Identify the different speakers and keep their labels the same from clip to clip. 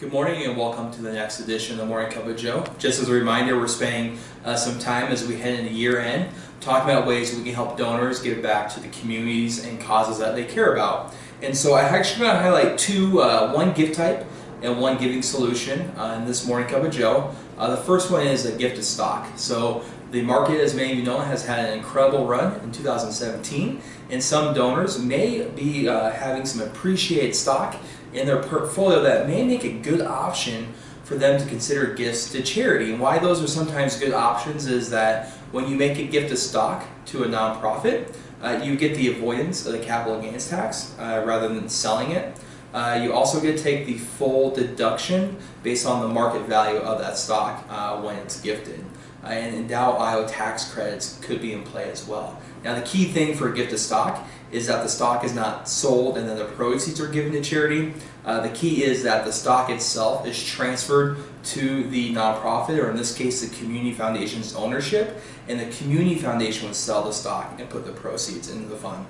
Speaker 1: Good morning and welcome to the next edition of the Morning Cup with Joe. Just as a reminder, we're spending some time as we head into year end talking about ways we can help donors give back to the communities and causes that they care about. And so I actually want to highlight two, one gift type and one giving solution in this Morning Cup with Joe. The first one is a gift of stock. So the market, as many of you know, has had an incredible run in 2017, and some donors may be having some appreciated stock in their portfolio that may make a good option for them to consider gifts to charity. And why those are sometimes good options is that when you make a gift of stock to a nonprofit, you get the avoidance of the capital gains tax rather than selling it. You also get to take the full deduction based on the market value of that stock when it's gifted. And Endow IO tax credits could be in play as well. Now the key thing for a gift of stock is that the stock is not sold and then the proceeds are given to charity. The key is that the stock itself is transferred to the nonprofit, or in this case the community foundation's ownership, and the community foundation would sell the stock and put the proceeds into the fund.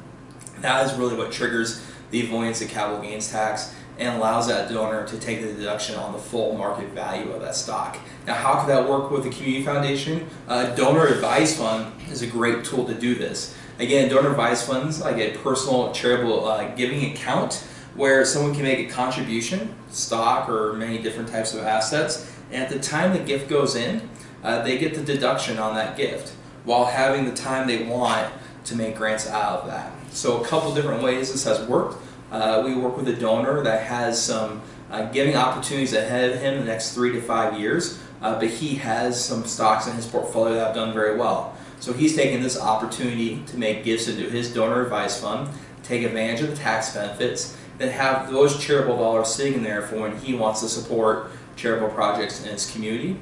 Speaker 1: That is really what triggers the avoidance of capital gains tax and allows that donor to take the deduction on the full market value of that stock. Now, how could that work with the community foundation? Donor advised fund is a great tool to do this. Again, donor advised funds like a personal charitable giving account where someone can make a contribution, stock or many different types of assets, and at the time the gift goes in, they get the deduction on that gift while having the time they want to make grants out of that. So a couple different ways this has worked. We work with a donor that has some giving opportunities ahead of him in the next 3 to 5 years, but he has some stocks in his portfolio that have done very well. So he's taking this opportunity to make gifts into his donor advised fund, take advantage of the tax benefits, then have those charitable dollars sitting in there for when he wants to support charitable projects in his community.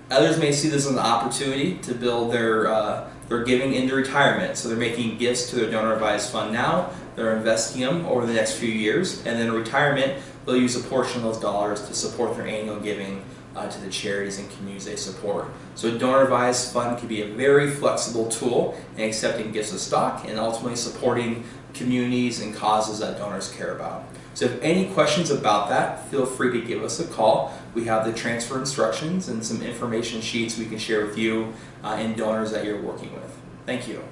Speaker 1: Others may see this as an opportunity to build their giving into retirement. So they're making gifts to their donor advised fund now, they're investing them over the next few years, and then in retirement they'll use a portion of those dollars to support their annual giving to the charities and communities they support. So a donor advised fund can be a very flexible tool in accepting gifts of stock and ultimately supporting communities and causes that donors care about. So if any questions about that, feel free to give us a call. We have the transfer instructions and some information sheets we can share with you and donors that you're working with. Thank you.